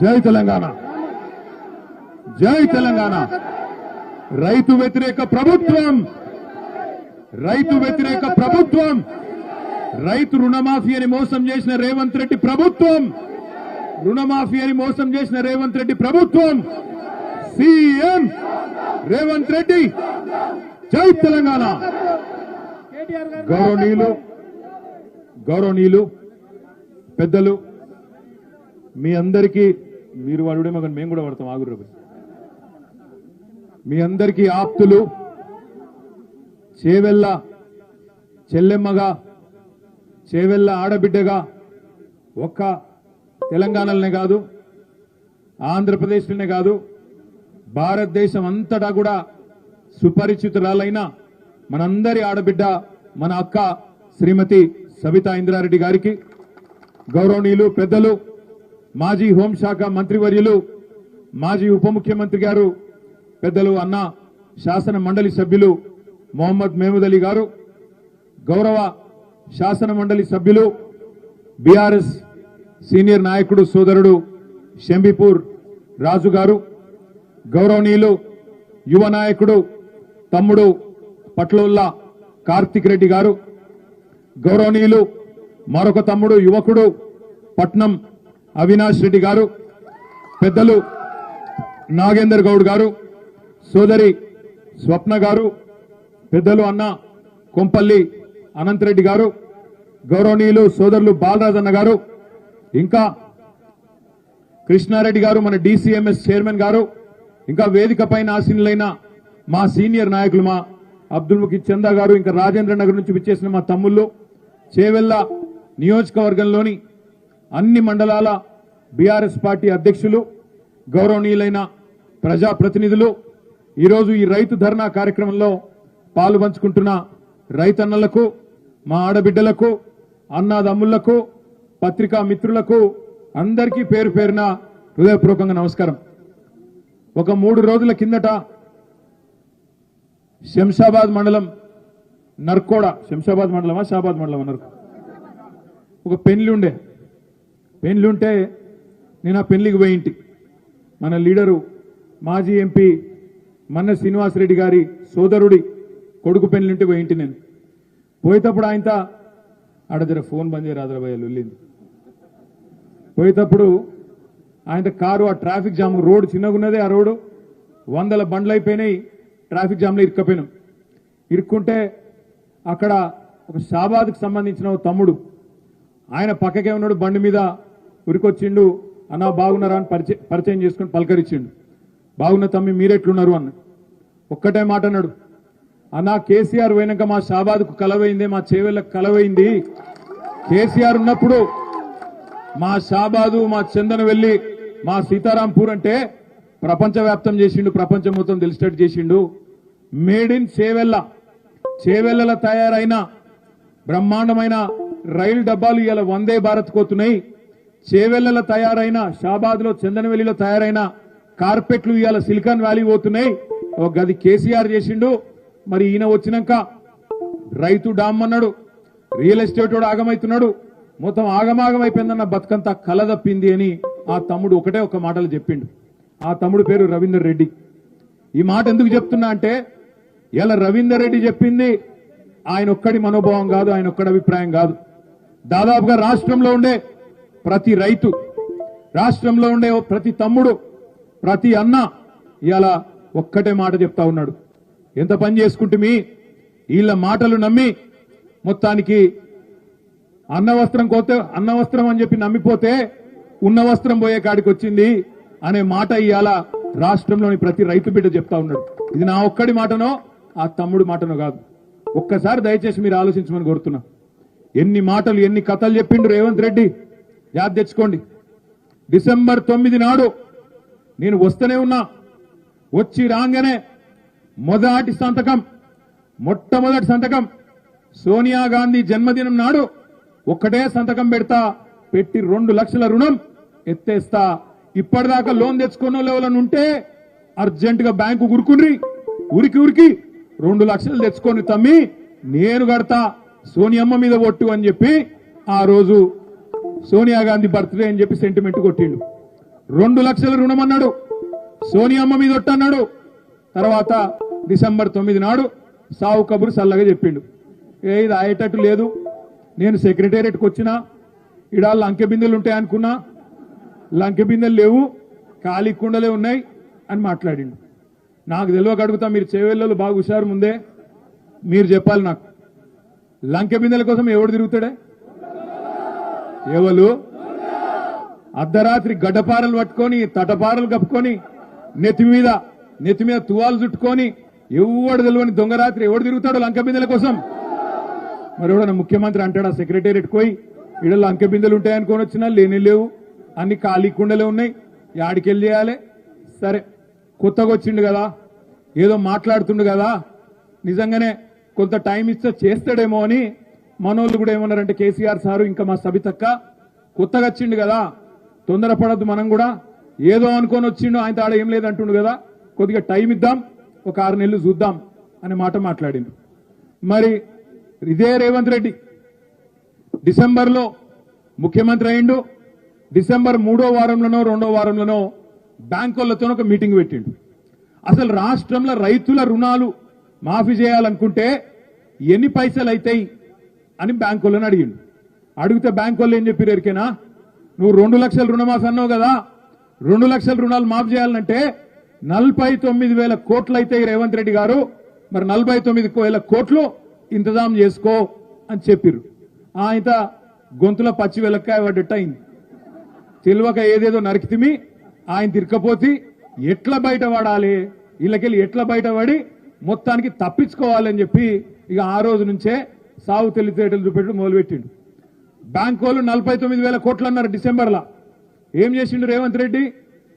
జై తెలంగాణ, జై తెలంగాణ. రైతు వ్యతిరేక ప్రభుత్వం, రైతు వ్యతిరేక ప్రభుత్వం, రైతు రుణమాఫీ అని మోసం చేసిన రేవంత్ రెడ్డి ప్రభుత్వం, రుణమాఫీ అని మోసం చేసిన రేవంత్ రెడ్డి ప్రభుత్వం, సీఎం రేవంత్ రెడ్డి. జై తెలంగాణ. గౌరవనీయులు పెద్దలు, మీ అందరికీ, మీరు వాడుడేమో కానీ మేము కూడా పడతాం, ఆగురు. మీ అందరికీ ఆప్తులు, చేవెళ్ళ చెల్లెమ్మగా, చేవెళ్ళ ఆడబిడ్డగా, ఒక్క తెలంగాణలోనే కాదు, ఆంధ్రప్రదేశ్లోనే కాదు, భారతదేశం అంతటా కూడా సుపరిచితురాలైన మనందరి ఆడబిడ్డ, మన అక్క శ్రీమతి సబితా ఇంద్రారెడ్డి గారికి, గౌరవనీయులు పెద్దలు, మాజీ హోంశాఖ మంత్రివర్యులు, మాజీ ఉప ముఖ్యమంత్రి గారు, పెద్దలు అన్న శాసన మండలి సభ్యులు మొహమ్మద్ మహమూద్ అలీ గారు, గౌరవ శాసన మండలి సభ్యులు, బీఆర్ఎస్ సీనియర్ నాయకుడు సోదరుడు షంబీపూర్ రాజు గారు, గౌరవనీయులు యువ నాయకుడు తమ్ముడు పట్లోల్లా కార్తిక్ రెడ్డి గారు, గౌరవనీయులు మరొక తమ్ముడు యువకుడు పట్నం అవినాష్ రెడ్డి గారు, పెద్దలు నాగేందర్ గౌడ్ గారు, సోదరి స్వప్న గారు, పెద్దలు అన్న కొంపల్లి అనంతరెడ్డి గారు, గౌరవనీయులు సోదరులు బాలరాజన్న గారు, ఇంకా కృష్ణారెడ్డి గారు, మన డీసీఎంఎస్ చైర్మన్ గారు, ఇంకా వేదిక పైన ఆసీనులైన మా సీనియర్ నాయకులు, మా అబ్దుల్ ముఖీద్ చందా గారు, ఇంకా రాజేంద్ర నగర్ నుంచి విచ్చేసిన మా తమ్ముళ్ళు, చేవెళ్ల నియోజకవర్గంలోని అన్ని మండలాల బీఆర్ఎస్ పార్టీ అధ్యక్షులు, గౌరవనీయులైన ప్రజాప్రతినిధులు, ఈరోజు ఈ రైతు ధర్నా కార్యక్రమంలో పాలు పంచుకుంటున్న రైతన్నలకు, మా ఆడబిడ్డలకు, అన్నాదమ్ముళ్లకు, పత్రికా మిత్రులకు అందరికీ పేరు పేరున హృదయపూర్వకంగా నమస్కారం. ఒక 3 రోజుల కిందట శంషాబాద్ మండలం నర్కోడ, శంషాబాద్ మండలమా షాబాద్ మండలమా, నర్కో, ఒక పెళ్లి ఉంటే నేను ఆ పెళ్లికి పోయింటి. మన లీడరు మాజీ ఎంపీ మన్న శ్రీనివాసరెడ్డి గారి సోదరుడి కొడుకు పెళ్లింటే పోయింటి. నేను పోయేటప్పుడు ఆయనతో ఆడ జర ఫోన్ బంద్ చేయ రాజరాబాయ్ వెళ్ళింది. పోయేటప్పుడు ఆయన కారు ఆ ట్రాఫిక్ జామ్, రోడ్డు చిన్నగా ఉన్నదే, ఆ రోడ్డు 100 బండ్లు అయిపోయినాయి, ట్రాఫిక్ జామ్లో ఇరుక్కపోయినాం. ఇరుక్కుంటే అక్కడ ఒక షాబాద్కి సంబంధించిన తమ్ముడు, ఆయన పక్కకే ఉన్నాడు, బండి మీద ఉరికొచ్చిండు. అన్నా బాగున్నారా అని పరిచయం చేసుకుని పలకరించిండు. బాగున్న తమ్మి, మీరెట్లున్నారు అన్న. ఒక్కటే మాట అన్నాడు, అన్నా కేసీఆర్ పోయినాక మా షాబాద్కు కలవైంది, మా చేవెళ్ళకు కలవైంది. కేసీఆర్ ఉన్నప్పుడు మా షాబాదు, మా చందనవెల్లి, మా సీతారాంపూర్ అంటే ప్రపంచవ్యాప్తం చేసిండు, ప్రపంచం మొత్తం తెలిసేటట్టు చేసిండు. మేడ్ ఇన్ చేవెళ్ళలో తయారైన బ్రహ్మాండమైన రైలు డబ్బాలు ఇవాళ వందే భారత్ కోతున్నాయి. చేవెళ్లలో తయారైన, షాబాద్ లో చందనవెల్లిలో తయారైన కార్పెట్లు ఇవాళ సిలికాన్ వ్యాలీ పోతున్నాయి. ఒక గది కేసీఆర్ చేసిండు. మరి ఈయన వచ్చినాక రైతు డామ్ అన్నాడు, రియల్ ఎస్టేట్ వాడు ఆగమైతున్నాడు, మొత్తం ఆగమాగం అయిపోయిందన్న బతుకంతా కలదప్పింది అని ఆ తమ్ముడు ఒకటే ఒక మాటలు చెప్పిండు. ఆ తమ్ముడు పేరు రవీందర్ రెడ్డి. ఈ మాట ఎందుకు చెప్తున్నా అంటే, ఇలా రవీందర్ రెడ్డి చెప్పింది ఆయన ఒక్కడి మనోభావం కాదు, ఆయన ఒక్కడి అభిప్రాయం కాదు. దాదాపుగా రాష్ట్రంలో ఉండే ప్రతి రైతు, రాష్ట్రంలో ఉండే ప్రతి తమ్ముడు, ప్రతి అన్న ఇవాళ ఒక్కటే మాట చెప్తా ఉన్నాడు, ఎంత పని చేసుకుంటే వీళ్ళ మాటలు నమ్మి మొత్తానికి అన్న వస్త్రం అని చెప్పి నమ్మిపోతే ఉన్న వస్త్రం పోయే కాడికి వచ్చింది అనే మాట ఇవాళ రాష్ట్రంలోని ప్రతి రైతు బిడ్డ చెప్తా ఉన్నాడు. ఇది నా ఒక్కడి మాటనో ఆ తమ్ముడు మాటనో కాదు. ఒక్కసారి దయచేసి మీరు ఆలోచించమని కోరుతున్నా. ఎన్ని మాటలు, ఎన్ని కథలు చెప్పిండు రేవంత్ రెడ్డి, యాద్ తెచ్చుకోండి. డిసెంబర్ 9 నాడు నేను వస్తూనే ఉన్నా, వచ్చి రాగానే మొట్టమొదటి సంతకం సోనియా గాంధీ జన్మదినం నాడు ఒక్కటే సంతకం పెట్టి 2 లక్షల రుణం ఎత్తేస్తా. ఇప్పటిదాకా లోన్ తెచ్చుకున్న లెవెల్ ఉంటే అర్జెంట్ గా బ్యాంకు ఉరికి 2 లక్షలు తెచ్చుకొని తమ్మి నేను కడతా, సోనియమ్మ మీద ఒట్టు అని చెప్పి ఆ రోజు సోనియా గాంధీ బర్త్డే అని చెప్పి సెంటిమెంట్ కొట్టిండు. 2 లక్షల రుణం అన్నాడు, సోనియమ్మ మీద ఒట్టన్నాడు. తర్వాత డిసెంబర్ 9 నాడు సావు కబురు సల్లగా చెప్పిండు. ఇది అయ్యేటట్టు లేదు, నేను సెక్రటేరియట్కి వచ్చినా ఇడా లంకె బిందెలు ఉంటాయనుకున్నా, లంకె బిందెలు లేవు, ఖాళీ కుండలే ఉన్నాయి అని మాట్లాడిండు. నాకు తెలియక అడుగుతా, మీరు చేవేళ్ళలో బాగా హుషారు ముందే, మీరు చెప్పాలి నాకు, లంకె బిందెల కోసం ఎవడు తిరుగుతాడే? ఎవరు అర్ధరాత్రి గడ్డపారలు పట్టుకొని తటపారలు కప్పుకొని నెత్తి మీద తువాలు చుట్టుకొని ఎవడు తెలియని దొంగరాత్రి ఎవడు తిరుగుతాడు లంక బిందెల కోసం? మరి ఎవడన్నా ముఖ్యమంత్రి అంటాడా సెక్రటేరియట్ పోయి ఈడ లంక బిందెలు ఉంటాయనుకొని వచ్చినా లేని లేవు, అన్ని ఖాళీ కుండలే ఉన్నాయి, యాడికెళ్ళి చేయాలి? సరే, కొత్తగా వచ్చిండు కదా, ఏదో మాట్లాడుతుండు కదా, నిజంగానే కొంత టైం ఇస్తే చేస్తాడేమో అని మనోళ్ళు కూడా ఏమన్నారంటే, కేసీఆర్ సారు ఇంకా మా సబితక్క కొత్తగా వచ్చిండు కదా, తొందరపడద్దు, మనం కూడా ఏదో అనుకొని వచ్చిండు, ఆయన తాడ ఏం లేదంటుండు కదా, కొద్దిగా టైం ఇద్దాం, ఒక 6 నెలలు చూద్దాం అనే మాట మాట్లాడిండు. మరి ఇదే రేవంత్ రెడ్డి డిసెంబర్లో ముఖ్యమంత్రి అయిండు. డిసెంబర్ 3వ వారంలోనో 2వ వారంలోనో బ్యాంకులతో ఒక మీటింగ్ పెట్టిండు. అసలు రాష్ట్రంలో రైతుల రుణాలు మాఫీ చేయాలనుకుంటే ఎన్ని పైసలు అవుతాయి అని బ్యాంకులను అడిగిండు. అడిగితే బ్యాంకులు ఏం చెప్పారు ఎరికేనా? నువ్వు 2 లక్షల రుణమాఫీ అన్నావు కదా, 2 లక్షల రుణాలు మాఫీ చేయాలంటే 49,000 కోట్లు అవుతాయి రేవంత్ రెడ్డి గారు, మరి 49,000 కోట్లు ఇంతజాం చేసుకో అని చెప్పిర్రు. ఆయన గొంతుల పచ్చి వెలక్కాయ పడ్డట్టు అయింది. తెలివక ఏదేదో నరికితిమి, ఆయన తిరకపోతే ఎట్లా బయటపడాలి, వీళ్ళకెళ్ళి ఎట్లా బయటపడి మొత్తానికి తప్పించుకోవాలని చెప్పి ఇక ఆ రోజు నుంచే సాగు తెలివితేటలు చూపెట్టి మొదలుపెట్టిండు. బ్యాంకు వాళ్ళు 49,000 కోట్లు అన్నారు డిసెంబర్లో. ఏం చేసిండు రేవంత్ రెడ్డి?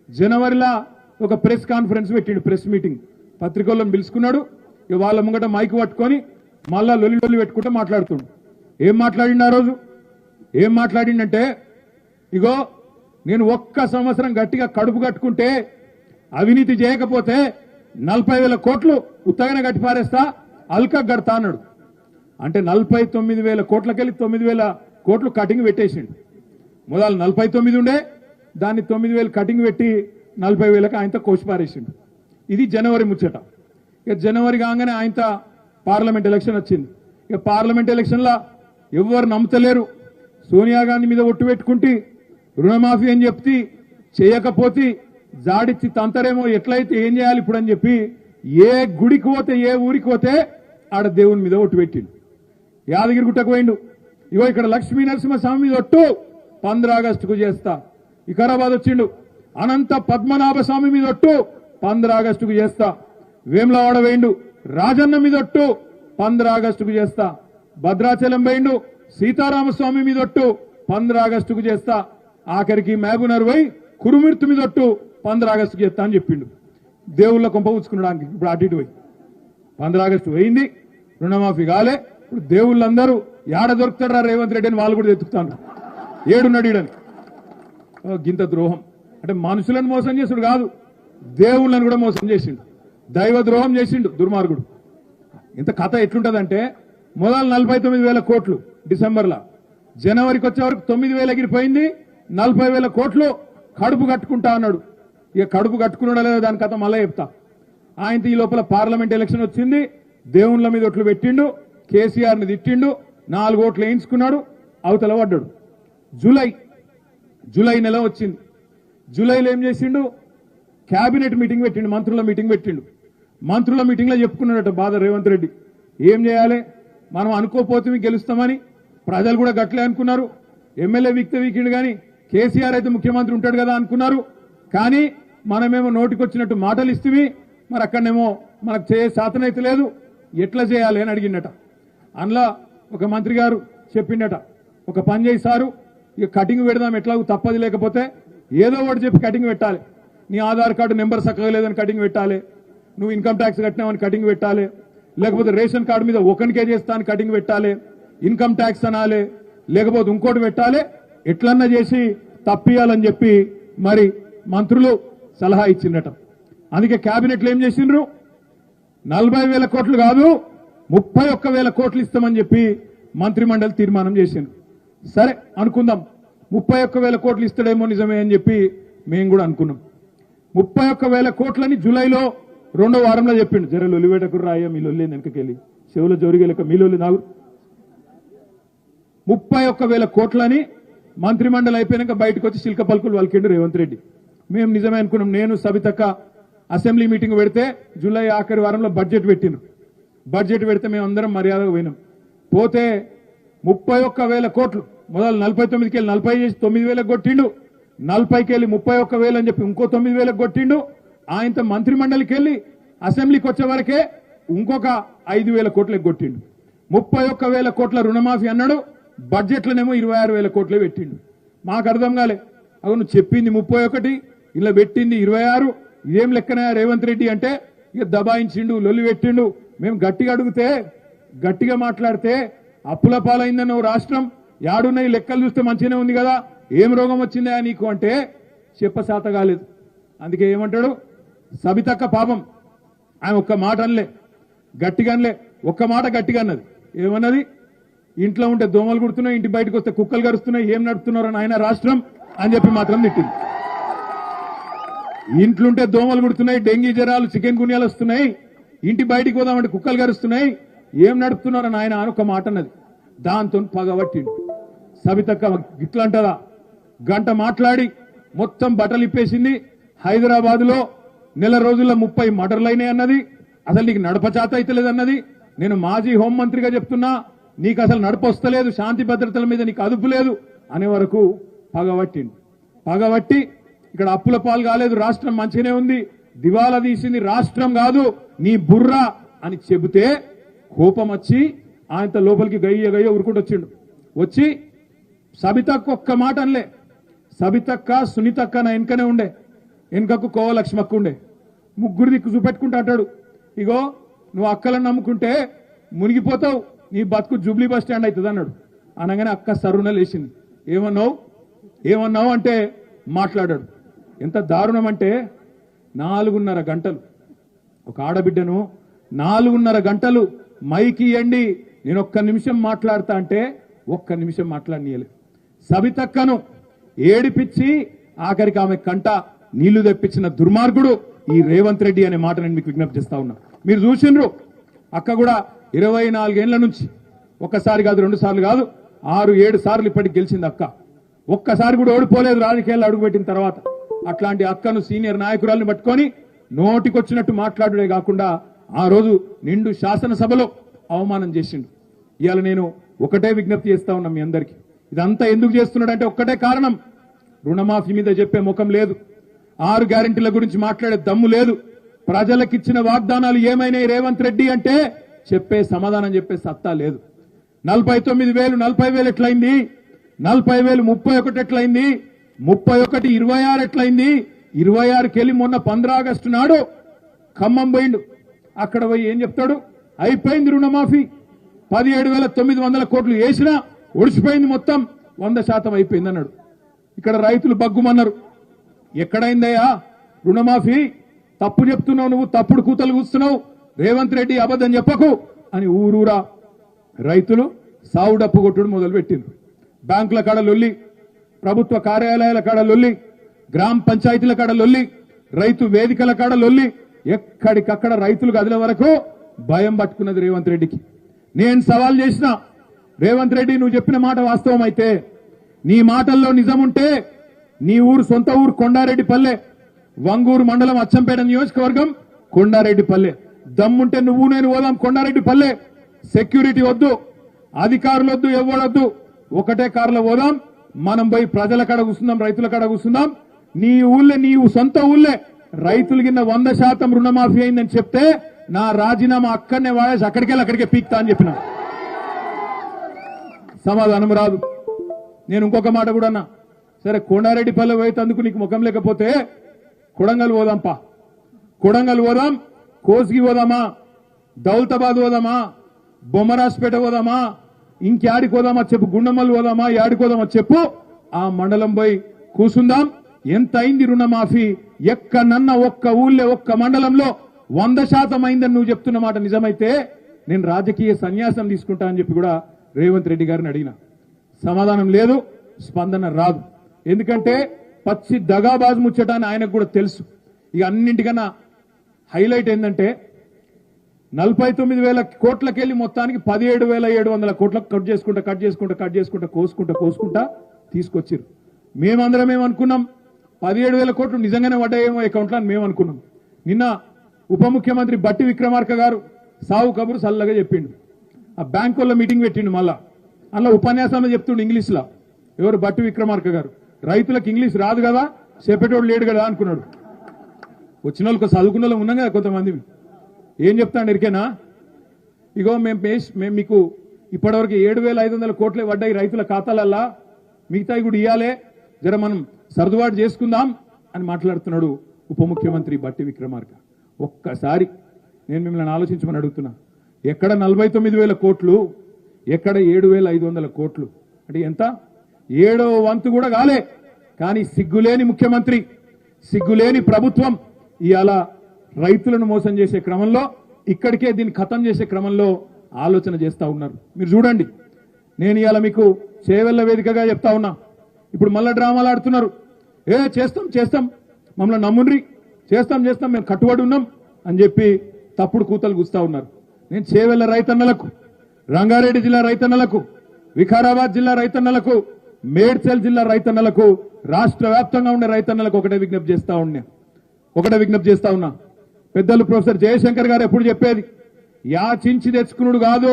జనవరిలో ఒక ప్రెస్ కాన్ఫరెన్స్ పెట్టిండు, ప్రెస్ మీటింగ్, పత్రికలను పిలుచుకున్నాడు. ఇక వాళ్ళ ముంగట మైక్ పట్టుకొని మళ్ళా లొల్లి పెట్టుకుంటూ మాట్లాడుతుండు. ఏం మాట్లాడిండు ఆ రోజు? ఏం మాట్లాడిండంటే, ఇగో నేను 1 సంవత్సరం గట్టిగా కడుపు కట్టుకుంటే అవినీతి చేయకపోతే 40,000 కోట్లు ఉత్తగానే కట్టి పారేస్తా, అల్కా గడతా అన్నాడు. అంటే 49,000 కోట్లకెళ్ళి 9,000 కోట్లు కటింగ్ పెట్టేసిండు. మొదలు 49 ఉండే, దాన్ని 9,000 కటింగ్ పెట్టి 40,000కి ఆయనతో కోసిపారేసిండు. ఇది జనవరి ముచ్చట. ఇక జనవరి కాగానే ఆయనతో పార్లమెంట్ ఎలక్షన్ వచ్చింది. ఇక పార్లమెంట్ ఎలక్షన్లో ఎవరు నమ్ముతలేరు, సోనియా గాంధీ మీద ఒట్టు పెట్టుకుంటే రుణమాఫీ అని చెప్తే చేయకపోతే జాడిచ్చి తంతరేమో, ఎట్లయితే ఏం చేయాలి ఇప్పుడు అని చెప్పి ఏ గుడికి పోతే ఏ ఊరికి పోతే ఆడ దేవుని మీద ఒట్టు పెట్టిండు. యాదగిరి గుట్టకు పోయిండు, ఇగో ఇక్కడ లక్ష్మీ నరసింహస్వామి మీద ఒట్టు 15 ఆగస్టుకు చేస్తా. వికారాబాద్ వచ్చిండు, అనంత పద్మనాభ స్వామి మీద ఒట్టు 15 ఆగస్టుకు చేస్తా. వేములవాడ వేయిండు, రాజన్న మీద ఒట్టు 15 ఆగస్టుకు చేస్తా. భద్రాచలం పోయిండు, సీతారామస్వామి మీద ఒట్టు 15 ఆగస్టుకు చేస్తా. ఆఖరికి మహబూబ్నగర్ పోయి కురుమిర్తు మీద ఒట్టు 15 ఆగస్టుకు చేస్తా అని చెప్పిండు. దేవుళ్ళ కొంప ఉంచుకున్నాడు. ఇప్పుడు అటు ఇటు పోయి 15 ఆగస్టు పోయింది, రుణమాఫీ కాలే. ఇప్పుడు దేవుళ్ళందరూ ఏడ దొరుకుతారా రేవంత్ రెడ్డి అని వాళ్ళు కూడా ఎత్తుకుతాను, ఏడున్నాడు ఈడని. గింత ద్రోహం అంటే మనుషులను మోసం చేసుడు కాదు, దేవుళ్ళని కూడా మోసం చేసిండు, దైవ ద్రోహం చేసిండు దుర్మార్గుడు. ఇంత కథ ఎట్లుంటదంటే, మొదలు 49,000 కోట్లు డిసెంబర్లో, జనవరికి వచ్చే వరకు 9,000 ఎగిరిపోయింది, 40,000 కోట్లు కడుపు కట్టుకుంటా అన్నాడు. ఇక కడుపు కట్టుకున్నాడా లేదా దాని కథ మళ్ళీ చెప్తా. ఆయనతో ఈ లోపల పార్లమెంట్ ఎలక్షన్ వచ్చింది, దేవుళ్ళ మీద ఒట్లు పెట్టిండు, కేసీఆర్ని తిట్టిండు, 4 ఓట్లు వేయించుకున్నాడు, అవతల పడ్డాడు. జూలై నెల వచ్చింది. జూలైలో ఏం చేసిండు? క్యాబినెట్ మీటింగ్ పెట్టిండు, మంత్రుల మీటింగ్ పెట్టిండు. మంత్రుల మీటింగ్లో చెప్పుకున్నాడట బాధ రేవంత్ రెడ్డి. ఏం చేయాలి, మనం అనుకోపోతే గెలుస్తామని ప్రజలు కూడా గట్లే అనుకున్నారు. ఎమ్మెల్యే వీకిండు కానీ కేసీఆర్ అయితే ముఖ్యమంత్రి ఉంటాడు కదా అనుకున్నారు. కానీ మనమేమో నోటికొచ్చినట్టు మాటలు ఇస్తేవి, మరి అక్కడనేమో మనకు శాతనైతే లేదు, ఎట్లా చేయాలి అని అడిగిండట. అందులో ఒక మంత్రి గారు చెప్పిండట, ఒక పని చేయి సారు, ఇక కటింగ్ పెడదాం, ఎట్లాగూ తప్పది, లేకపోతే ఏదో ఒకటి చెప్పి కటింగ్ పెట్టాలి. నీ ఆధార్ కార్డు నెంబర్ చక్కగా లేదని కటింగ్ పెట్టాలి, నువ్వు ఇన్కమ్ ట్యాక్స్ కట్టినావని కటింగ్ పెట్టాలి, లేకపోతే రేషన్ కార్డు మీద 1 కేజీ చేస్తా అని కటింగ్ పెట్టాలి, ఇన్కమ్ ట్యాక్స్ అనాలి, లేకపోతే ఇంకోటి పెట్టాలి, ఎట్లన్నా చేసి తప్పియాలని చెప్పి మరి మంత్రులు సలహా ఇచ్చిందట. అందుకే కేబినెట్లో ఏం చేసిండ్రు, 40,000 కోట్లు కాదు 31,000 కోట్లు ఇస్తామని చెప్పి మంత్రిమండలి తీర్మానం చేసిండ్రు. సరే అనుకుందాం, 31,000 కోట్లు ఇస్తాడేమో నిజమే అని చెప్పి మేము కూడా అనుకున్నాం. 31,000 కోట్లని జూలైలో 2వ వారంలో చెప్పిండు. జర లొలివేటకు రాయ మీ లొల్లి వెనకకెళ్ళి చెవుల జోరిగెలక మీ లొల్లి నాకు 31,000 కోట్లని మంత్రిమండలి అయిపోయినాక బయటకు వచ్చి శిల్క పలుకులు వలికిండు రేవంత్ రెడ్డి. మేము నిజమే అనుకున్నాం. నేను సబితక్క అసెంబ్లీ మీటింగ్ పెడితే జూలై ఆఖరి వారంలో బడ్జెట్ పెట్టిండ్రు. బడ్జెట్ పెడితే మేము అందరం మర్యాదగా పోయినాం. పోతే 31,000 కోట్లు మొదలు 49కి వెళ్ళి 40 చేసి 9,000 కొట్టిండు. 40కి వెళ్ళి 31,000 అని చెప్పి ఇంకో 9,000 కొట్టిండు. ఆయనతో మంత్రిమండలికి వెళ్ళి అసెంబ్లీకి వచ్చే వరకే ఇంకొక 5,000 కోట్లకు కొట్టిండు. 31,000 కోట్ల రుణమాఫీ అన్నాడు. బడ్జెట్లోనేమో 26,000 కోట్లే పెట్టిండు. మాకు అర్థం కాలే. అవును చెప్పింది 31, ఇలా పెట్టింది 26. ఇదేం లెక్కనా రేవంత్ రెడ్డి అంటే ఇక దబాయించిండు, లొల్లి పెట్టిండు. మేము గట్టిగా అడిగితే గట్టిగా మాట్లాడితే అప్పుల పాలైందన్న రాష్ట్రం యాడున్నాయి లెక్కలు చూస్తే మంచిగానే ఉంది కదా, ఏం రోగం వచ్చిందా నీకు అంటే చెప్పసాత కాలేదు. అందుకే ఏమంటాడు సబితక్క పాపం ఆయన ఒక్క మాట అనలే, గట్టిగా అనలే, ఒక్క మాట గట్టిగా అన్నది. ఏమన్నది? ఇంట్లో ఉంటే దోమలు కుడుతున్నాయి, ఇంటి బయటకు వస్తే కుక్కలు గరుస్తున్నాయి, ఏం నడుపుతున్నారని ఆయన రాష్ట్రం అని చెప్పి మాత్రం తిట్టింది. ఇంట్లుంటే దోమలు కుడుతున్నాయి, డెంగీ జ్వరాలు, చికెన్ గున్యాలు వస్తున్నాయి, ఇంటి బయటికి పోదామంటే కుక్కలు గరుస్తున్నాయి, ఏం నడుపుతున్నారని ఆయన ఒక మాట అన్నది. దాంతో పగబట్టిండు. సబితక్క ఇట్లా అంటదా? గంట మాట్లాడి మొత్తం బట్టలు ఇప్పేసింది. హైదరాబాద్ లో నెల రోజుల్లో 30 మర్డర్లు అయినాయి అన్నది. అసలు నీకు నడపచాత అయితే లేదన్నది. నేను మాజీ హోంమంత్రిగా చెప్తున్నా, నీకు అసలు నడపొస్తలేదు, శాంతి భద్రతల మీద నీకు అదుపు లేదు అనే వరకు పగబట్టిండు. పగబట్టి ఇక్కడ అప్పుల పాలు కాలేదు, రాష్ట్రం మంచిగానే ఉంది, దివాలా తీసింది రాష్ట్రం కాదు నీ బుర్ర అని చెబితే కోపం వచ్చి ఆయనతో లోపలికి గయ్య ఉరుకుంటూ వచ్చిండు. వచ్చి సబితక్క ఒక్క మాట అనలే. సబితక్క సునీతక్క నా వెనకనే ఉండే, వెనకకు కోవలక్ష్మక్క ఉండే, ముగ్గురు దిక్కు చూపెట్టుకుంటా అంటాడు, ఇగో నువ్వు అక్కలను నమ్ముకుంటే మునిగిపోతావు, నీ బతుకు జూబ్లీ బస్ స్టాండ్ అవుతుంది అన్నాడు. అనగానే అక్క సరున లేచింది. ఏమన్నావు అంటే మాట్లాడాడు. ఎంత దారుణం అంటే 4.5 గంటలు ఒక ఆడబిడ్డను 4.5 గంటలు మైకి ఇయ్యండి నేను ఒక్క నిమిషం మాట్లాడతా అంటే ఒక్క నిమిషం మాట్లాడనీయలేదు. సబితక్కను ఏడిపించి ఆఖరికి ఆమె కంట నీళ్లు తెప్పించిన దుర్మార్గుడు ఈ రేవంత్ రెడ్డి అనే మాట నేను మీకు విజ్ఞప్తి చేస్తా ఉన్నా. మీరు చూసిండ్రు అక్క కూడా 24 ఏళ్ల నుంచి ఒక్కసారి కాదు, 2 సార్లు కాదు, 6-7 సార్లు ఇప్పటికి గెలిచింది అక్క. ఒక్కసారి కూడా ఓడిపోలేదు రాజకీయాల్లో అడుగుపెట్టిన తర్వాత. అట్లాంటి అక్కను సీనియర్ నాయకురాలను పట్టుకొని నోటికొచ్చినట్టు మాట్లాడుడే కాకుండా ఆ రోజు నిండు శాసనసభలో అవమానం చేసిండు. ఇవాళ నేను ఒకటే విజ్ఞప్తి చేస్తా ఉన్నా మీ అందరికీ. ఇదంతా ఎందుకు చేస్తున్నాడంటే ఒక్కటే కారణం, రుణమాఫీ మీద చెప్పే ముఖం లేదు, 6 గ్యారెంటీల గురించి మాట్లాడే దమ్ము లేదు, ప్రజలకిచ్చిన వాగ్దానాలు ఏమైనాయి రేవంత్ రెడ్డి అంటే చెప్పే సమాధానం చెప్పే సత్తా లేదు. 49,000 40,000 ఎట్లయింది, 40,000 31 ఎట్లయింది, 31 26 ఎట్లయింది, 26కి వెళ్ళి మొన్న 15 ఆగస్టు నాడు ఖమ్మం పోయిండు. అక్కడ పోయి ఏం చెప్తాడు? అయిపోయింది రుణమాఫీ, 17,900 కోట్లు వేసినా ఒడిసిపోయింది, మొత్తం 100% అయిపోయింది అన్నాడు. ఇక్కడ రైతులు బగ్గుమన్నారు. ఎక్కడైందయ్యా రుణమాఫీ? తప్పు చెప్తున్నావు నువ్వు, తప్పుడు కూతలు కూస్తున్నావు, రేవంత్ రెడ్డి అబద్ధం చెప్పకు అని ఊరూరా రైతులు సావు డప్పు కొట్టుడు మొదలు పెట్టిండ్రు. బ్యాంకుల కాడ లొల్లి, ప్రభుత్వ కార్యాలయాల కాడ లొల్లి, గ్రామ పంచాయతీల కాడ లొల్లి, రైతు వేదికల కాడ లొల్లి, ఎక్కడికక్కడ రైతులు గదిల వరకు భయం పట్టుకున్నది రేవంత్ రెడ్డికి. నేను సవాల్ చేసిన, రేవంత్ రెడ్డి నువ్వు చెప్పిన మాట వాస్తవం అయితే, నీ మాటల్లో నిజం ఉంటే, నీ ఊరు సొంత ఊరు కొండారెడ్డిపల్లె, వంగూరు మండలం అచ్చంపేట నియోజకవర్గం కొండారెడ్డిపల్లె, దమ్ముంటే నువ్వు నేను పోదాం కొండారెడ్డిపల్లె, సెక్యూరిటీ వద్దు, అధికారులు వద్దు, ఎవడొద్దు, ఒకటే కారులో పోదాం, మనం పోయి ప్రజల కాడ కూర్చుందాం, రైతుల కాడ కూర్చుందాం, నీ ఊళ్ళే నీ సొంత ఊళ్ళే రైతులు కింద 100% రుణమాఫీ అయిందని చెప్తే నా రాజీనామా అక్కడనే వాడేసి అక్కడికే పీక్తా అని చెప్పిన. సమాధానం రాదు. నేను ఇంకొక మాట కూడా అన్నా, సరే కొండారెడ్డిపల్లె పోయేందుకు నీకు ముఖం లేకపోతే కొడంగల్ పోదాంపా, కొడంగల్ పోదాం, కోసిగి పోదామా, దౌలతాబాద్ పోదామా, బొమ్మరాజ్పేట పోదామా, ఇంకేడికి పోదామా చెప్పు, గుండమల్లి పోదామా, ఏడికోదామా చెప్పు, ఆ మండలం పోయి కూసుందాం. ఎంత అయింది రుణమాఫీ? ఎక్కడన్నా ఒక్క ఊళ్ళే ఒక్క మండలంలో 100% అయిందని నువ్వు చెప్తున్న మాట నిజమైతే నేను రాజకీయ సన్యాసం తీసుకుంటా అని చెప్పి కూడా రేవంత్ రెడ్డి గారిని అడిగిన. సమాధానం లేదు, స్పందన రాదు. ఎందుకంటే పచ్చి దగాబాజు ముచ్చట అని ఆయనకు కూడా తెలుసు. ఇక అన్నింటికన్నా హైలైట్ ఏంటంటే 49,000 కోట్లకెళ్ళి మొత్తానికి 17,700 కోట్లకు కట్ చేసుకుంటా కోసుకుంటా తీసుకొచ్చారు. మేమందరం ఏమనుకున్నాం, 17,000 కోట్లు నిజంగానే పడ్డాయేమో అకౌంట్లో అని మేము అనుకున్నాం. నిన్న ఉప ముఖ్యమంత్రి బట్టి విక్రమార్క గారు సావు కబురు సల్లగా చెప్పిండు. ఆ బ్యాంక్ వాళ్ళ మీటింగ్ పెట్టిండు. మళ్ళా అందులో ఉపన్యాసంలో చెప్తుండు ఇంగ్లీష్లో. ఎవరు? బట్టి విక్రమార్క గారు. రైతులకు ఇంగ్లీష్ రాదు కదా, చెప్పేటోడు లేడు కదా అనుకున్నాడు. వచ్చిన వాళ్ళకి చదువుకున్న వాళ్ళు ఉన్నాం కదా కొంతమంది. ఏం చెప్తాను ఎరికేనా? ఇగో మేము మీకు ఇప్పటివరకు 7,500 కోట్లే పడ్డాయి రైతుల ఖాతాలల్లా, మిగతాయి కూడా ఇవ్వాలే, జర మనం సర్దుబాటు చేసుకుందాం అని మాట్లాడుతున్నాడు ఉప ముఖ్యమంత్రి బట్టి విక్రమార్క. ఒక్కసారి నేను మిమ్మల్ని ఆలోచించమని అడుగుతున్నా. ఎక్కడ 49,000 కోట్లు, ఎక్కడ 7,500 కోట్లు? అంటే ఎంత? 7వ వంతు కూడా కాలే. కానీ సిగ్గులేని ముఖ్యమంత్రి, సిగ్గులేని ప్రభుత్వం ఇవాళ రైతులను మోసం చేసే క్రమంలో, ఇక్కడికే దీన్ని ఖతం చేసే క్రమంలో ఆలోచన చేస్తా ఉన్నారు. మీరు చూడండి, నేను ఇవాళ మీకు చేవెళ్ల వేదికగా చెప్తా ఉన్నా. ఇప్పుడు మళ్ళా డ్రామాలు ఆడుతున్నారు. చేస్తాం మమ్మల్ని నమ్ముండ్రి, చేస్తాం మేము కట్టుబడి ఉన్నాం అని చెప్పి తప్పుడు కూతలు గుస్తా ఉన్నారు. నేను చేవెళ్ల రైతన్నలకు, రంగారెడ్డి జిల్లా రైతన్నలకు, వికారాబాద్ జిల్లా రైతన్నలకు, మేడ్చల్ జిల్లా రైతన్నలకు, రాష్ట్ర వ్యాప్తంగా ఉండే రైతన్నలకు ఒకటే విజ్ఞప్తి చేస్తా ఉన్నా. పెద్దలు ప్రొఫెసర్ జయశంకర్ గారు ఎప్పుడు చెప్పేది, యాచించి తెచ్చుకున్నాడు కాదు,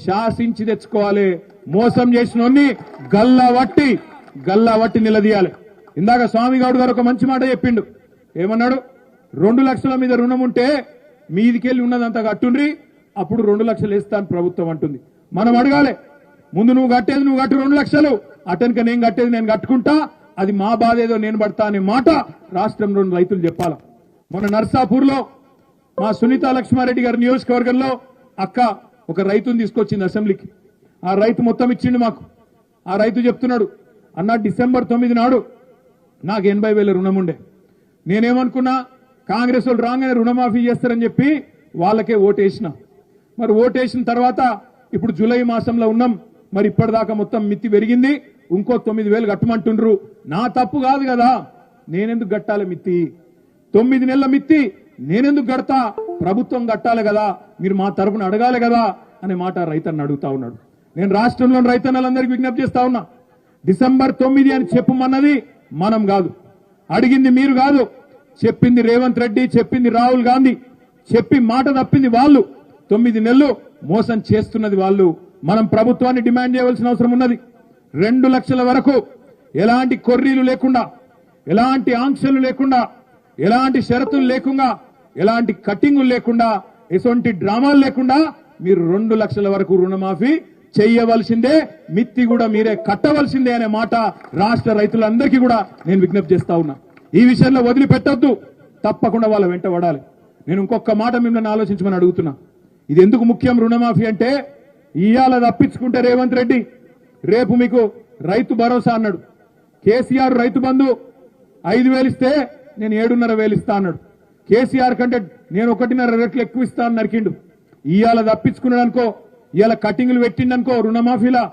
శాసించి తెచ్చుకోవాలి. మోసం చేసినోన్ని గల్లా వట్టి నిలదీయాలి. ఇందాక స్వామి గౌడ్ గారు ఒక మంచి మాట చెప్పిండు. ఏమన్నాడు? 2 లక్షల మీద రుణం ఉంటే మీదికెళ్ళి ఉన్నదంతా కట్టుండ్రి, అప్పుడు 2 లక్షలు వేస్తాను ప్రభుత్వం అంటుంది. మనం అడగాలి, ముందు నువ్వు కట్టేది నువ్వు కట్టు 2 లక్షలు, అటెనక నేను కట్టేది నేను కట్టుకుంటా, అది మా బాధ ఏదో నేను పడతా అనే మాట రాష్ట్రంలోని రైతులు చెప్పాల. మన నర్సాపూర్లో మా సునీతా లక్ష్మారెడ్డి గారి నియోజకవర్గంలో అక్క ఒక రైతుని తీసుకొచ్చింది అసెంబ్లీకి. ఆ రైతు మొత్తం ఇచ్చిండు మాకు. ఆ రైతు చెప్తున్నాడు, అన్న డిసెంబర్ 9 నాడు నాకు 80,000 రుణం ఉండే. నేనేమనుకున్నా, కాంగ్రెస్ వాళ్ళు రాగానే రుణమాఫీ చేస్తారని చెప్పి వాళ్ళకే ఓటేసిన. మరి ఓటేసిన తర్వాత ఇప్పుడు జూలై మాసంలో ఉన్నాం. మరి ఇప్పటిదాకా మొత్తం మిత్తి పెరిగింది, ఇంకో 9,000 కట్టమంటుండ్రు. నా తప్పు కాదు కదా, నేనెందుకు కట్టాలి మిత్తి? 9 నెలల మిత్తి నేనెందుకు కడతా? ప్రభుత్వం కట్టాలి కదా, మీరు మా తరపున అడగాలి కదా అనే మాట రైతన్న అడుగుతా ఉన్నాడు. నేను రాష్ట్రంలోని రైతన్నలందరికీ విజ్ఞప్తి చేస్తా ఉన్నా, డిసెంబర్ 9 అని చెప్పమన్నది మనం కాదు, అడిగింది మీరు కాదు, చెప్పింది రేవంత్ రెడ్డి, చెప్పింది రాహుల్ గాంధీ, చెప్పి మాట తప్పింది వాళ్ళు. 9 నెలలు మోసం చేస్తున్నది వాళ్ళు. మనం ప్రభుత్వాన్ని డిమాండ్ చేయవలసిన అవసరం ఉన్నది. 2 లక్షల వరకు ఎలాంటి కొర్రీలు లేకుండా, ఎలాంటి ఆంక్షలు లేకుండా, ఎలాంటి షరతులు లేకుండా, ఎలాంటి కట్టింగులు లేకుండా, ఎటువంటి డ్రామాలు లేకుండా మీరు 2 లక్షల వరకు రుణమాఫీ చెయ్యవలసిందే, మిత్తి కూడా మీరే కట్టవలసిందే అనే మాట రాష్ట్ర రైతులందరికీ కూడా నేను విజ్ఞప్తి చేస్తా ఉన్నా. ఈ విషయంలో వదిలిపెట్టొద్దు, తప్పకుండా వాళ్ళ వెంట పడాలి. నేను ఇంకొక మాట మిమ్మల్ని ఆలోచించమని అడుగుతున్నా. ఇది ఎందుకు ముఖ్యం రుణమాఫీ అంటే, ఇవాళ తప్పించుకుంటే రేవంత్ రెడ్డి రేపు మీకు రైతు భరోసా అన్నాడు. కేసీఆర్ రైతు బంధు 5,000 ఇస్తే నేను 7,500 ఇస్తా అన్నాడు. కేసీఆర్ కంటే నేను 1.5 రెట్లు ఎక్కువ ఇస్తా అని నరికిండు. ఇవాళ తప్పించుకున్నాడు అనుకో, ఇవాళ కట్టింగులు పెట్టిండనుకో రుణమాఫీలా,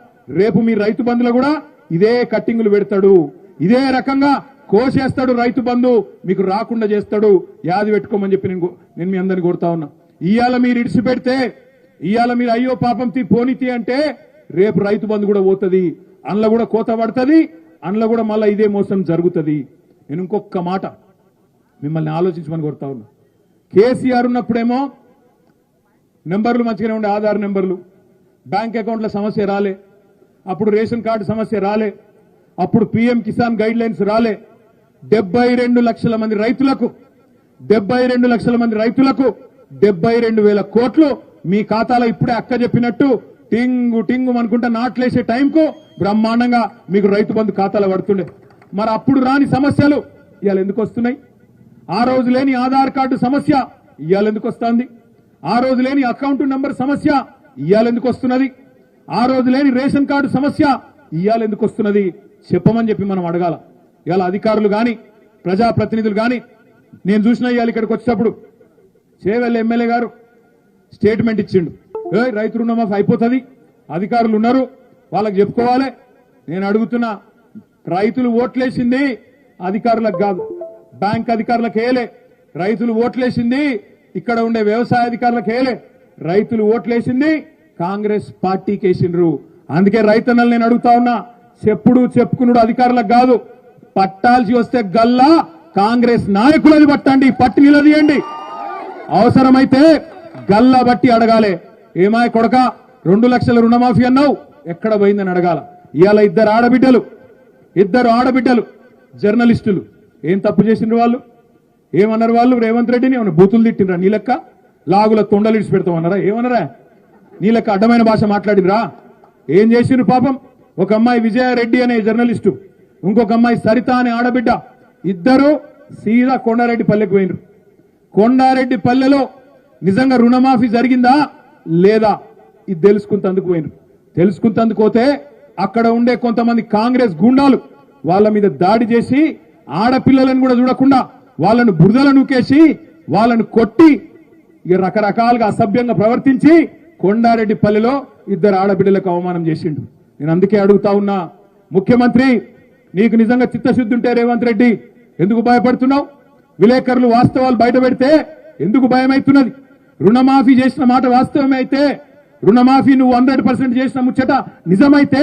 రేపు మీ రైతు బంధులో కూడా ఇదే కట్టింగులు పెడతాడు, ఇదే రకంగా కోసేస్తాడు రైతు బంధు, మీకు రాకుండా చేస్తాడు. యాది పెట్టుకోమని చెప్పి నేను మీ అందరిని కోరుతా ఉన్నా. ఇవాళ మీరు ఇడిచిపెడితే, ఇవాళ మీరు అయ్యో పాపం పోనీతి అంటే రేపు రైతు బంధు కూడా పోతుంది, అందులో కూడా కోత పడుతుంది, అందులో కూడా మళ్ళీ ఇదే మోసం జరుగుతుంది. నేను ఇంకొక మాట మిమ్మల్ని ఆలోచించమని కోరుతా ఉన్నా. కేసీఆర్ ఉన్నప్పుడేమో నెంబర్లు మంచిగానే ఉండే, ఆధార్ నెంబర్లు, బ్యాంక్ అకౌంట్ల సమస్య రాలే, అప్పుడు రేషన్ కార్డు సమస్య రాలే, అప్పుడు పీఎం కిసాన్ గైడ్ లైన్స్ రాలే. 72 లక్షల మంది రైతులకు 72,000 కోట్లు మీ ఖాతాలో ఇప్పుడే అక్క చెప్పినట్టు టింగు అనుకుంటా నాట్లేసే టైంకు బ్రహ్మాండంగా మీకు రైతు బంధు ఖాతాలో పడుతుండే. మరి అప్పుడు రాని సమస్యలు ఇవాళ ఎందుకు వస్తున్నాయి? ఆ రోజు లేని ఆధార్ కార్డు సమస్య ఇవాళ ఎందుకు వస్తుంది? ఆ రోజు లేని అకౌంట్ నెంబర్ సమస్య ఇవాళ ఎందుకు వస్తున్నది? ఆ రోజు లేని రేషన్ కార్డు సమస్య ఇవాళ ఎందుకు వస్తున్నది? చెప్పమని చెప్పి మనం అడగాల. ఇవాళ అధికారులు గాని, ప్రజాప్రతినిధులు గాని, నేను చూసిన ఇవాళ ఇక్కడికి వచ్చేటప్పుడు చేవెళ్ళ ఎమ్మెల్యే గారు స్టేట్మెంట్ ఇచ్చిండు, రైతు రుణమాఫీ అయిపోతుంది, అధికారులు ఉన్నారు వాళ్ళకి చెప్పుకోవాలి. నేను అడుగుతున్నా, రైతులు ఓట్లేసింది అధికారులకు కాదు, బ్యాంక్ అధికారులకు వేయలే. రైతులు ఓట్లేసింది ఇక్కడ ఉండే వ్యవసాయ అధికారులకు వేయలే. రైతులు ఓట్లేసింది కాంగ్రెస్ పార్టీకి వేసిండ్రు. అందుకే రైతన్నలు నేను అడుగుతా ఉన్నా, చెప్పుకున్నాడు అధికారులకు కాదు, పట్టాల్సి వస్తే గల్లా కాంగ్రెస్ నాయకులది పట్టండి, పట్టి నిలదీయండి. అవసరమైతే గల్లా బట్టి అడగాలి. ఏమాయ కొడక 2 లక్షల రుణమాఫీ అన్నావు, ఎక్కడ పోయిందని అడగాల. ఇవాళ ఇద్దరు ఆడబిడ్డలు జర్నలిస్టులు ఏం తప్పు చేసిండ్రు? వాళ్ళు ఏమన్నారు? వాళ్ళు రేవంత్ రెడ్డిని ఏమన్నా బూతులు తిట్టినరా? నీ లెక్క లాగుల తొండలు ఇడిచి పెడతామన్నారా? ఏమన్నారా? నీ లెక్క అడ్డమైన భాష మాట్లాడినరా? ఏం చేసిండ్రు? పాపం ఒక అమ్మాయి విజయారెడ్డి అనే జర్నలిస్టు, ఇంకొక అమ్మాయి సరిత అనే ఆడబిడ్డ, ఇద్దరు సీదా కొండారెడ్డి పల్లెకు పోయినరు. కొండారెడ్డి పల్లెలో నిజంగా రుణమాఫీ జరిగిందా లేదా ఇది తెలుసుకుంటందుకు పోయినరు. తెలుసుకుంటందుకు పోతే అక్కడ ఉండే కొంతమంది కాంగ్రెస్ గుండాలు వాళ్ళ మీద దాడి చేసి ఆడపిల్లలను కూడా చూడకుండా వాళ్ళను బురదలను నూకేసి వాళ్ళను కొట్టి ఇక రకరకాలుగా అసభ్యంగా ప్రవర్తించి కొండారెడ్డి పల్లెలో ఇద్దరు ఆడబిడ్డలకు అవమానం చేసిండు. నేను అందుకే అడుగుతా ఉన్నా, ముఖ్యమంత్రి నీకు నిజంగా చిత్తశుద్ధి ఉంటే రేవంత్ రెడ్డి ఎందుకు భయపడుతున్నావు? విలేకరులు వాస్తవాలు బయట పెడితే ఎందుకు భయం అవుతున్నది? రుణమాఫీ చేసిన మాట వాస్తవమే అయితే, రుణమాఫీ నువ్వు 100% చేసిన ముచ్చట నిజమైతే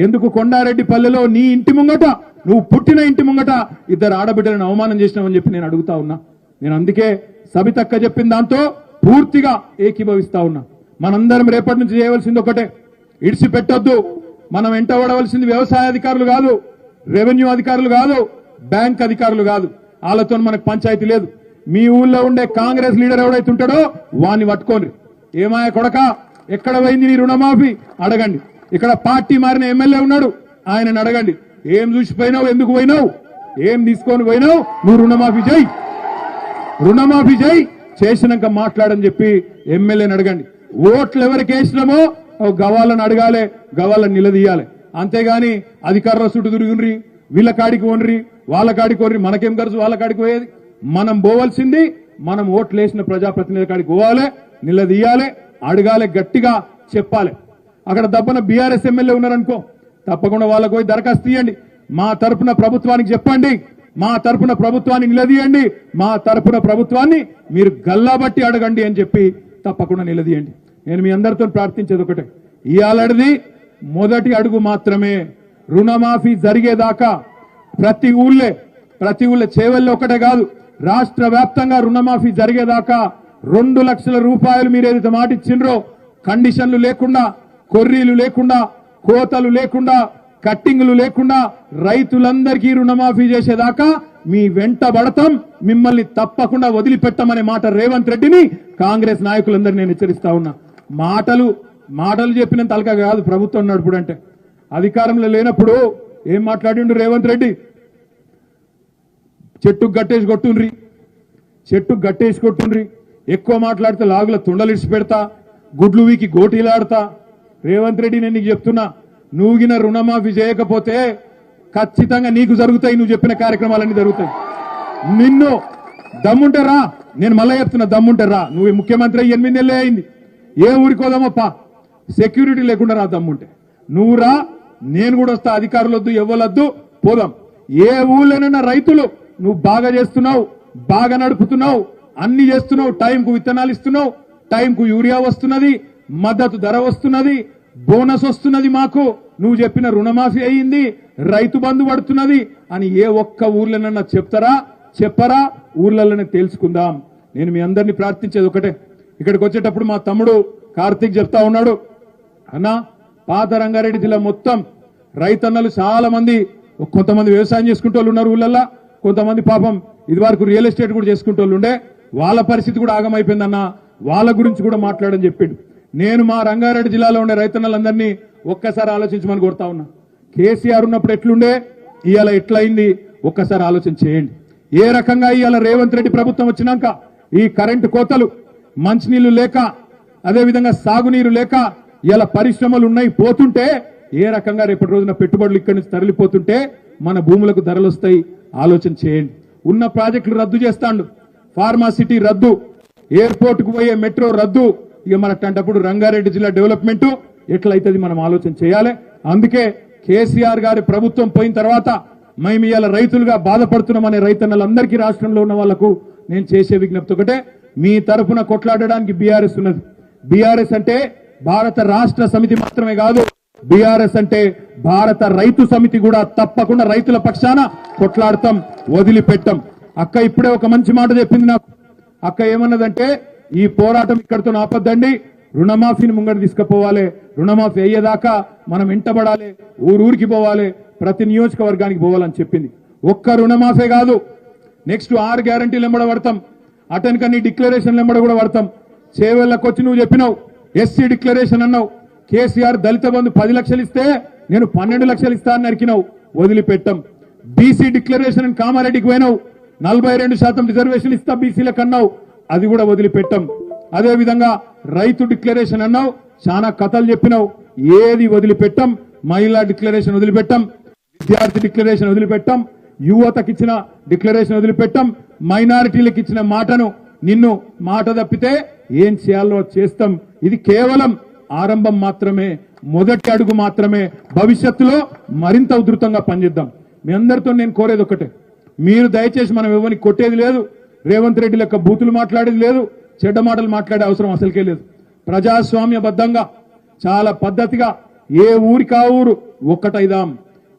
ఎందుకు కొండారెడ్డి పల్లెలో నీ ఇంటి ముంగట, నువ్వు పుట్టిన ఇంటి ముంగట ఇద్దరు ఆడబిడ్డలను అవమానం చేసినావని చెప్పి నేను అడుగుతా ఉన్నా. నేను అందుకే సబితక్క చెప్పిన దాంతో పూర్తిగా ఏకీభవిస్తా ఉన్నా. మనందరం రేపటి నుంచి చేయవలసింది ఒకటే, ఇడిచిపెట్టొద్దు. మనం వెంట పడవలసింది వ్యవసాయ అధికారులు కాదు, రెవెన్యూ అధికారులు కాదు, బ్యాంక్ అధికారులు కాదు. వాళ్ళతో మనకు పంచాయతీ లేదు. మీ ఊళ్ళో ఉండే కాంగ్రెస్ లీడర్ ఎవడైతే ఉంటాడో వాన్ని పట్టుకోండి. ఏమాయ కొడక ఎక్కడ పోయింది నీ రుణమాఫీ అడగండి. ఇక్కడ పార్టీ మారిన ఎమ్మెల్యే ఉన్నాడు, ఆయనను అడగండి. ఏం చూసిపోయినావు, ఎందుకు పోయినావు, ఏం తీసుకొని పోయినావు, నువ్వు రుణమాఫీ చేయి, చేసినాక మాట్లాడని చెప్పి ఎమ్మెల్యేని అడగండి. ఓట్లు ఎవరికి వేసినామో గవాళ్ళని అడగాలి, గవాళ్ళని నిలదీయాలి. అంతేగాని అధికారుల చుట్టూ తిరుగుండ్రి, వీళ్ళ కాడికి ఓన్రి, వాళ్ళ కాడికి ఓన్రి, మనకేం ఖర్చు వాళ్ళ కాడికి పోయేది. మనం పోవలసింది మనం ఓట్లు వేసిన ప్రజాప్రతినిధుల కాడికి పోవాలి, నిలదీయాలి, అడగాలి, గట్టిగా చెప్పాలి. అక్కడ దబ్బన బీఆర్ఎస్ ఎమ్మెల్యే ఉన్నారనుకో, తప్పకుండా వాళ్ళకు పోయి దరఖాస్తు తీయండి. మా తరపున ప్రభుత్వానికి చెప్పండి, మా తరపున ప్రభుత్వాన్ని నిలదీయండి, మా తరపున ప్రభుత్వాన్ని మీరు గల్లాబట్టి అడగండి అని చెప్పి తప్పకుండా నిలదీయండి. నేను మీ అందరితో ప్రార్థించేది ఒకటే, ఇయాలటిది మొదటి అడుగు మాత్రమే. రుణమాఫీ జరిగేదాకా ప్రతి ఊళ్ళో చేవెళ్ళ ఒకటే కాదు, రాష్ట్ర వ్యాప్తంగా రుణమాఫీ జరిగేదాకా 2 లక్షల రూపాయలు మీరు ఏదైతే మాట ఇచ్చిండ్రో, కండిషన్లు లేకుండా, కొర్రీలు లేకుండా, కోతలు లేకుండా, కట్టింగ్లు లేకుండా రైతులందరికీ రుణమాఫీ చేసేదాకా మీ వెంట పడతాం, మిమ్మల్ని తప్పకుండా వదిలిపెట్టమనే మాట రేవంత్ రెడ్డిని కాంగ్రెస్ నాయకులందరినీ నేను హెచ్చరిస్తా ఉన్నా. మాటలు చెప్పినంత అలక కాదు ప్రభుత్వం నడుపుడు అంటే. అధికారంలో లేనప్పుడు ఏం మాట్లాడిండు రేవంత్ రెడ్డి? చెట్టుకు గట్టేసి కొట్టుండ్రి, ఎక్కువ మాట్లాడితే లాగుల తుండలిడిచి పెడతా, గుడ్లు వీకి గోటీలాడతా. రేవంత్ రెడ్డి నేను నీకు చెప్తున్నా, నువ్వుగిన రుణమాఫీ చేయకపోతే ఖచ్చితంగా నీకు జరుగుతాయి, నువ్వు చెప్పిన కార్యక్రమాలన్నీ జరుగుతాయి. నిన్ను దమ్ముంటే రా, నేను మళ్ళీ చెప్తున్నా, దమ్ముంటే రా. నువ్వు ముఖ్యమంత్రి 8 నెలలే అయింది, ఏ ఊరికి పోదామప్పా, సెక్యూరిటీ లేకుండా రా. దమ్ముంటే నువ్వు రా, నేను కూడా వస్తా. అధికారులొద్దు, ఎవ్వలొద్దు, పోదాం. ఏ ఊళ్ళోనైనా రైతులు నువ్వు బాగా చేస్తున్నావు, బాగా నడుపుతున్నావు, అన్ని చేస్తున్నావు, టైంకు విత్తనాలు ఇస్తున్నావు, టైంకు యూరియా వస్తున్నది, మద్దతు ధర వస్తున్నది, బోనస్ వస్తున్నది, మాకు నువ్వు చెప్పిన రుణమాఫీ అయ్యింది, రైతు బంధు పడుతున్నది అని ఏ ఒక్క ఊర్లోనన్నా చెప్పరా? ఊర్లలోనే తెలుసుకుందాం. నేను మీ అందరినీ ప్రార్థించేది ఒకటే, ఇక్కడికి వచ్చేటప్పుడు మా తమ్ముడు కార్తీక్ చెప్తా ఉన్నాడు, అన్నా పాత రంగారెడ్డి జిల్లా మొత్తం రైతన్నలు చాలా మంది, కొంతమంది వ్యవసాయం చేసుకుంటూ ఉన్నారు ఊళ్ళల్లా, కొంతమంది పాపం ఇది వరకు రియల్ ఎస్టేట్ కూడా చేసుకుంటూ ఉండే, వాళ్ళ పరిస్థితి కూడా ఆగమైపోయిందన్న, వాళ్ళ గురించి కూడా మాట్లాడని చెప్పిండు. నేను మా రంగారెడ్డి జిల్లాలో ఉండే రైతన్నలందరినీ ఒక్కసారి ఆలోచించమని కోరుతా ఉన్నా. కేసీఆర్ ఉన్నప్పుడు ఎట్లుండే, ఇవాళ ఎట్లయింది, ఒక్కసారి ఆలోచన చేయండి. ఏ రకంగా ఇవాళ రేవంత్ రెడ్డి ప్రభుత్వం వచ్చినాక ఈ కరెంటు కోతలు, మంచినీళ్లు లేక, అదేవిధంగా సాగునీరు లేక ఇవాళ పరిశ్రమలు ఉన్నాయి పోతుంటే, ఏ రకంగా రేపటి రోజున పెట్టుబడులు ఇక్కడి నుంచి తరలిపోతుంటే మన భూములకు ధరలు వస్తాయి, ఆలోచన చేయండి. ఉన్న ప్రాజెక్టులు రద్దు చేస్తాండు, ఫార్మాసిటీ రద్దు, ఎయిర్పోర్ట్ కు పోయే మెట్రో రద్దు. ఇక మనటప్పుడు రంగారెడ్డి జిల్లా డెవలప్మెంట్ ఎట్లయితుంది మనం ఆలోచన చేయాలి. అందుకే కేసీఆర్ గారి ప్రభుత్వం పోయిన తర్వాత మేము ఇవాళ రైతులుగా బాధపడుతున్నామనే రైతన్నలందరికీ రాష్ట్రంలో ఉన్న వాళ్లకు నేను చేసే విజ్ఞప్తి ఒకటే, మీ తరఫున కొట్లాడడానికి బీఆర్ఎస్ ఉన్నది. బీఆర్ఎస్ అంటే భారత రాష్ట్ర సమితి మాత్రమే కాదు, బీఆర్ఎస్ అంటే భారత రైతు సమితి కూడా. తప్పకుండా రైతుల పక్షాన కొట్లాడతాం, వదిలిపెట్టాం. అక్క ఇప్పుడే ఒక మంచి మాట చెప్పింది నాకు. అక్క ఏమన్నదంటే, ఈ పోరాటం ఇక్కడితో ఆపద్దండి, రుణమాఫీని ముంగడు తీసుకుపోవాలి, రుణమాఫీ అయ్యేదాకా మనం వెంటబడాలి, ఊరూరికి పోవాలి, ప్రతి నియోజకవర్గానికి పోవాలని చెప్పింది. ఒక్క రుణమాఫీ కాదు, నెక్స్ట్ 6 గ్యారంటీలు ఎంబడ పడతాం, అటెన్క నీ డిక్లరేషన్లు ఎంబడ కూడా పడతాం. చేవెళ్ళకి వచ్చి నువ్వు చెప్పినావు, ఎస్సీ డిక్లరేషన్ అన్నావు, కేసీఆర్ దళిత బంధు 10 లక్షలు ఇస్తే నేను 12 లక్షలు ఇస్తా అని నరికినావు, వదిలిపెట్టాం. బీసీ డిక్లరేషన్ కామారెడ్డికి పోయినావు, 42% రిజర్వేషన్ ఇస్తా బీసీలకు అన్నావు, అది కూడా వదిలిపెట్టాం. అదే విధంగా రైతు డిక్లరేషన్ అన్నావు, చాలా కథలు చెప్పినావు, ఏది వదిలిపెట్టాం. మహిళా డిక్లరేషన్ వదిలిపెట్టాం, విద్యార్థి డిక్లరేషన్ వదిలిపెట్టాం, యువతకి ఇచ్చిన డిక్లరేషన్ వదిలిపెట్టాం, మైనారిటీలకు ఇచ్చిన మాటను నిన్ను మాట తప్పితే ఏం చేయాలో చేస్తాం. ఇది కేవలం ఆరంభం మాత్రమే, మొదటి అడుగు మాత్రమే. భవిష్యత్తులో మరింత ఉధృతంగా పనిచేద్దాం. మీ అందరితో నేను కోరేది ఒకటే, మీరు దయచేసి మనం ఎవరిని కొట్టేది లేదు, రేవంత్ రెడ్డి లెక్క బూతులు మాట్లాడేది లేదు, చెడ్డ మాటలు మాట్లాడే అవసరం అసలుకే లేదు. ప్రజాస్వామ్యబద్ధంగా చాలా పద్ధతిగా ఏ ఊరికి ఆ ఊరు ఒక్కటైదాం.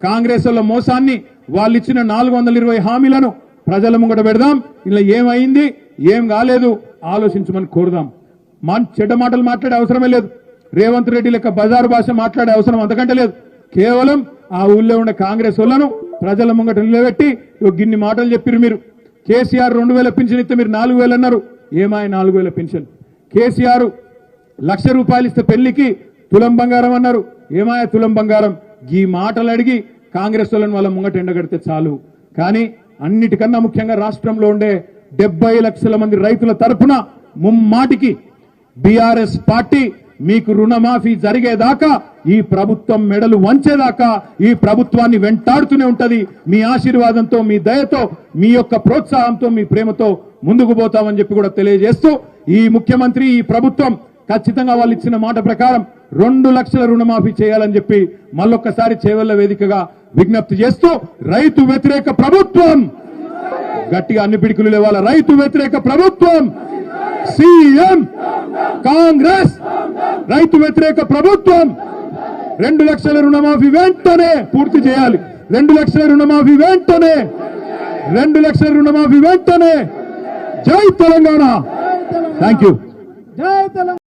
కాంగ్రెస్ వాళ్ళ మోసాన్ని, వాళ్ళు ఇచ్చిన 420 హామీలను ప్రజల ముంగట పెడదాం. ఇలా ఏమైంది, ఏం కాలేదు ఆలోచించమని కోరుదాం. చెడ్డ మాటలు మాట్లాడే అవసరమే లేదు, రేవంత్ రెడ్డి లెక్క బజారు భాష మాట్లాడే అవసరం అంతకంటే లేదు. కేవలం ఆ ఊళ్ళో ఉండే కాంగ్రెస్ వాళ్ళను ప్రజల ముంగట నిలబెట్టి గిన్ని మాటలు చెప్పారు. మీరు కేసీఆర్ 2000 పెన్షన్ ఇస్తే మీరు 4000 అన్నారు, ఏమాయ 4000 పెన్షన్. కేసీఆర్ 1,00,000 రూపాయలు ఇస్తే పెళ్లికి తులం బంగారం అన్నారు, ఏమాయ తులం బంగారం. ఈ మాటలు అడిగి కాంగ్రెస్ వాళ్ళని వాళ్ళ ముంగట ఎండగడితే చాలు. కానీ అన్నిటికన్నా ముఖ్యంగా రాష్ట్రంలో ఉండే 70 లక్షల మంది రైతుల తరఫున ముమ్మాటికి బీఆర్ఎస్ పార్టీ మీకు రుణమాఫీ జరిగేదాకా, ఈ ప్రభుత్వం మెడలు వంచేదాకా ఈ ప్రభుత్వాన్ని వెంటాడుతూనే ఉంటది. మీ ఆశీర్వాదంతో, మీ దయతో, మీ యొక్క ప్రోత్సాహంతో, మీ ప్రేమతో ముందుకు పోతామని చెప్పి కూడా తెలియజేస్తూ, ఈ ముఖ్యమంత్రి, ఈ ప్రభుత్వం ఖచ్చితంగా వాళ్ళు ఇచ్చిన మాట ప్రకారం 2 లక్షల రుణమాఫీ చేయాలని చెప్పి మళ్ళొక్కసారి చేవెళ్ల వేదికగా విజ్ఞప్తి చేస్తూ, రైతు వ్యతిరేక ప్రభుత్వం గట్టిగా అన్ని పిడికిలు లేవాల. రైతు వ్యతిరేక ప్రభుత్వం, సీఎం కాంగ్రెస్ రైతు వ్యతిరేక ప్రభుత్వం 2 లక్షల రుణమాఫీ వెంటనే పూర్తి చేయాలి. 2 లక్షల రుణమాఫీ వెంటనే, 2 లక్షల రుణమాఫీ వెంటనే. జై తెలంగాణ. Thank you. జై తెలంగాణ.